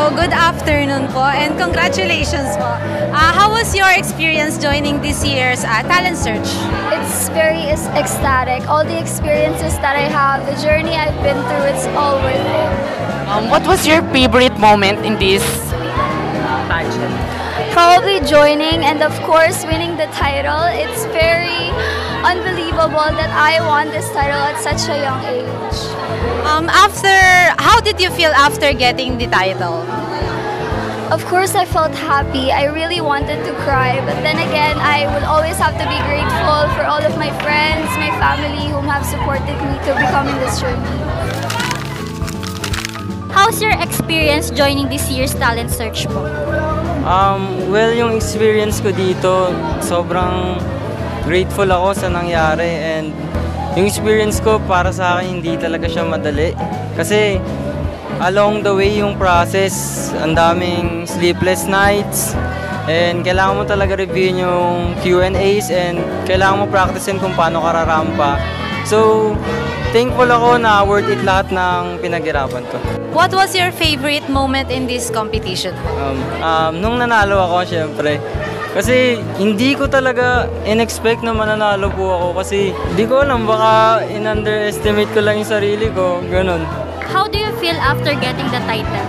So, good afternoon po and congratulations po. How was your experience joining this year's talent search? It's very ecstatic. All the experiences that I have, the journey I've been through, it's all worth it. What was your favorite moment in this pageant? Probably joining and of course winning the title. It's very unbelievable that I won this title at such a young age. How did you feel after getting the title? Of course, I felt happy. I really wanted to cry, but then again, I will always have to be grateful for all of my friends, my family, whom have supported me to become in this journey. How's your experience joining this year's talent search po? Well, yung experience ko dito, sobrang grateful ako sa nangyari and yung experience ko para sa akin hindi talaga siya madali. Kasi along the way yung process, ang daming sleepless nights and kailangan mo talaga reviewin yung Q&As and kailangan mo practicein kung paano ka rarampa. So, thankful ako na worth it lahat ng pinaghirapan ko. What was your favorite moment in this competition? Nung nanalo ako, syempre. Kasi hindi ko talaga in-expect na mananalo po ako kasi hindi ko alam, baka in-underestimate ko lang yung sarili ko, ganun. How do you feel after getting the title?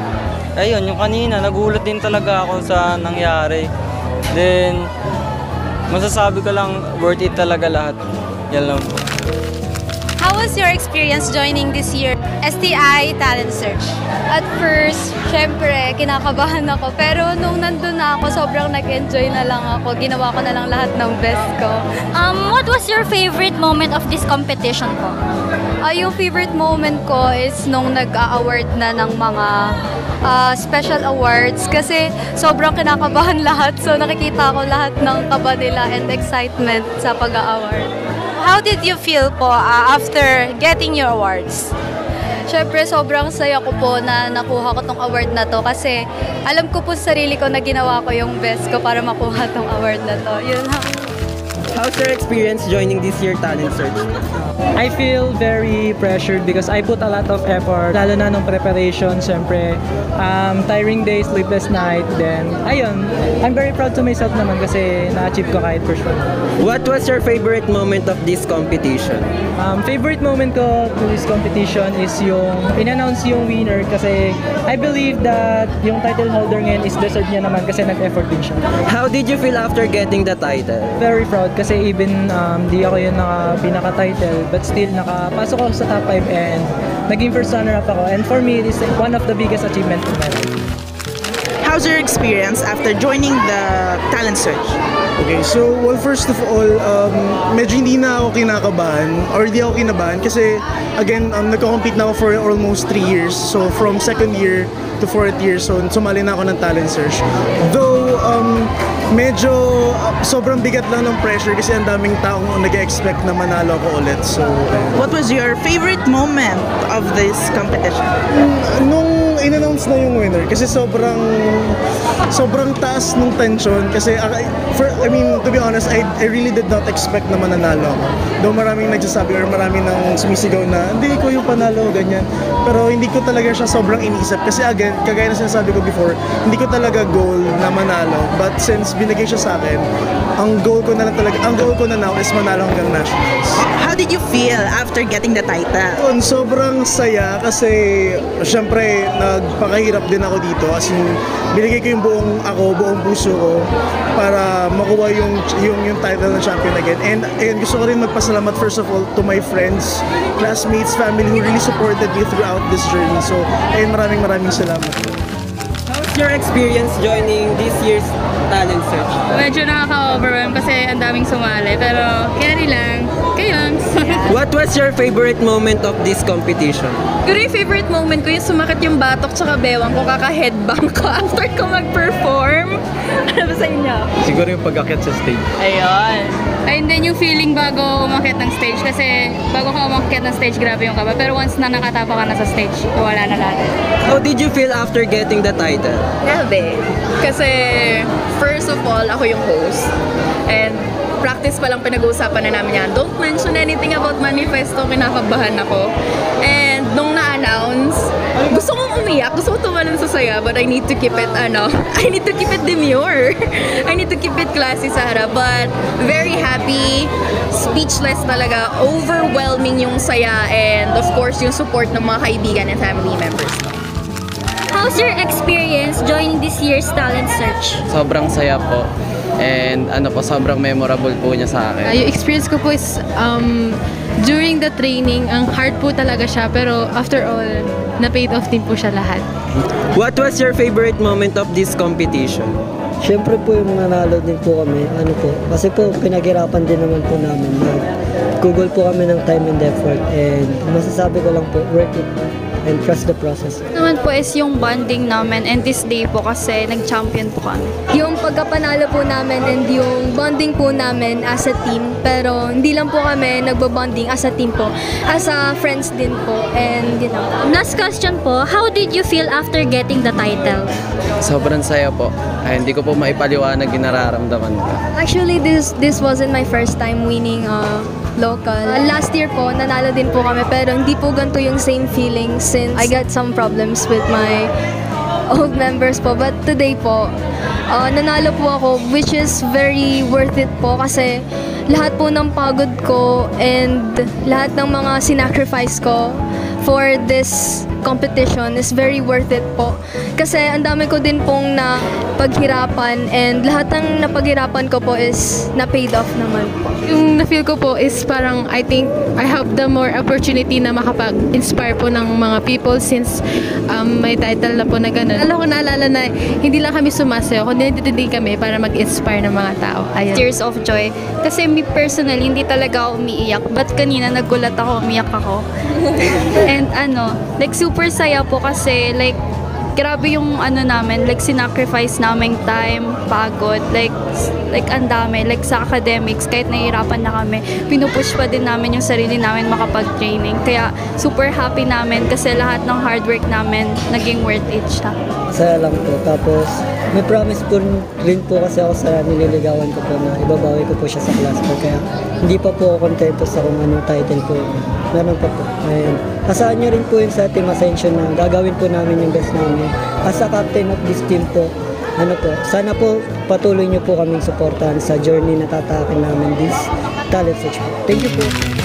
Ayun, yung kanina, nagulat din talaga ako sa nangyari. Then, masasabi ko lang, worth it talaga lahat. Yan lang po. How was your experience joining this year STI Talent Search? At first, syempre, kinakabahan ako. Pero nung nandun na ako, sobrang nag-enjoy na lang ako. Ginawa ko na lang lahat ng best ko. What was your favorite moment of this competition po? Yung favorite moment ko is nung nag-a-award na ng mga special awards. Kasi sobrang kinakabahan lahat. So nakikita ko lahat ng kaba nila and excitement sa pag-a-award. How did you feel po after getting your awards? Siyempre, sobrang saya ko po na nakuha ko tong award na to kasi alam ko po sa sarili ko na ginawa ko yung best ko para makuha tong award na to. Yun lang. How's your experience joining this year talent search? I feel very pressured because I put a lot of effort, lalo na nung preparation, syempre, tiring days, sleepless night, then, ayun, I'm very proud to myself naman kasi na-achieve ko kahit first one. What was your favorite moment of this competition? Favorite moment ko to this competition is yung in-announce yung winner kasi I believe that yung title holder ngayon is deserve niya naman kasi nag-effort din siya. How did you feel after getting the title? Very proud kasi even di ako yung pinaka-title but still nakapasok ako sa top 5 and naging first runner-up ako and for me it is one of the biggest achievements in my life. How's your experience after joining the talent search? Okay, so well, first of all, medyo hindi na ako kinakabahan or di ako kinabahan kasi again, nagko-compete na ako for almost 3 years. So from second year to fourth year, so sumali na ako ng talent search. Though, medyo sobrang bigat lang ng pressure kasi ang daming taong nag-expect na manalo ako ulit. So, what was your favorite moment of this competition? Nung in-announce na yung winner kasi sobrang taas nung tension kasi I mean, to be honest, I really did not expect na mananalo ako. Though maraming nagsasabi or maraming nang sumisigaw na hindi ko yung panalo, ganyan. Pero hindi ko talaga siya sobrang iniisip kasi again, kagaya na sinasabi ko before, hindi ko talaga goal na manalo. But since binigay siya sa akin, ang goal ko na now is manalo hanggang nationals. How did you feel after getting the title? Sobrang saya kasi syempre nagpakahirap din ako dito as in binigay ko yung buong puso ko para makuha yung title ng champion again. And gusto ko rin magpasalamat first of all to my friends, classmates, family who really supported me throughout this journey. So, ayun, maraming salamat. How's your experience joining this year's talent search? Medyo nakaka-overwhelm kasi ang daming sumali pero carry lang. Kayo lang. What was your favorite moment of this competition? Siguro yung favorite moment ko yung sumakit yung batok tsaka bewang ko, kaka-headbang ko after ko mag-perform. Ano ba sa inyo? Siguro yung pag-akyat sa stage. Ayun. And then yung feeling bago umakyat ng stage kasi bago ka umakyat ng stage, grabe yung kaba. Pero once na nakatapa ka na sa stage, wala na lahat. How did you feel after getting the title? Grabe. Kasi first of all, ako yung host. And practice pa lang pinag-uusapan na namin yan. Don't mention anything about manifesto, kinakabahan ako. And nung na-announce, gusto kong umiyak, gusto ko tumalon sa saya, but I need to keep it, I need to keep it demure. I need to keep it classy sa harap. But very happy, speechless talaga, overwhelming yung saya, and of course, yung support ng mga kaibigan and family members. How's your experience joining this year's talent search? Sobrang saya po. And sobrang memorable po niya sa akin. Yung experience ko po is during the training, ang hard po talaga siya, pero after all, na-paid off din po siya lahat. What was your favorite moment of this competition? Siyempre po yung nanalo din po kami, kasi po pinaghirapan din naman po namin. Google po kami ng time and effort, and masasabi ko lang po, worth it and trust the process. Naman po is yung bonding namin, and this day po kasi nag-champion po kami. Yung pagkapanalo po namin and yung bonding po namin as a team, pero hindi lang po kami nagbabonding as a team po, as a friends din po, and Last question po, how did you feel after getting the title? Sobrang saya po. Ay, hindi ko po maipaliwanag yung nararamdaman ko. Actually, this wasn't my first time winning local. Last year po, nanalo din po kami, pero hindi po ganito yung same feeling since I got some problems with my old members po. But today po, nanalo po ako, which is very worth it po kasi lahat po ng pagod ko and lahat ng mga sinacrifice ko for this competition is very worth it po. Kasi ang dami ko din pong napaghirapan, and lahat ng napaghirapan ko po is na-paid off naman po. Yung na-feel ko po is parang I think I have the more opportunity na makapag-inspire po ng mga people since may title na po na gano'n. Naalala na hindi lang kami sumasayo, kundi din kami para mag-inspire ng mga tao. Ayun. Tears of joy. Kasi me personally, hindi talaga ako umiiyak. But kanina nagulat ako, umiyak ako. And super saya po kasi grabe yung namin, sinacrifice naming time, pagod, ang dami, sa academics, kahit nahihirapan na kami, pinupush pa din namin yung sarili namin makapag-training. Kaya super happy namin kasi lahat ng hard work namin naging worth it siya. Saya lang po. Tapos, may promise po rin po kasi ako sa nililigawan ko po na ibabawi ko po siya sa class ko. Kaya hindi pa po ako kontento sa kung anong title po. Meron pa po. Ayun. Asahan nyo rin po yung sa Team Ascension na gagawin po namin yung best namin. As a captain of this team po, sana po patuloy nyo po kaming supportahan sa journey na tatakin namin this talent search po. Thank you po.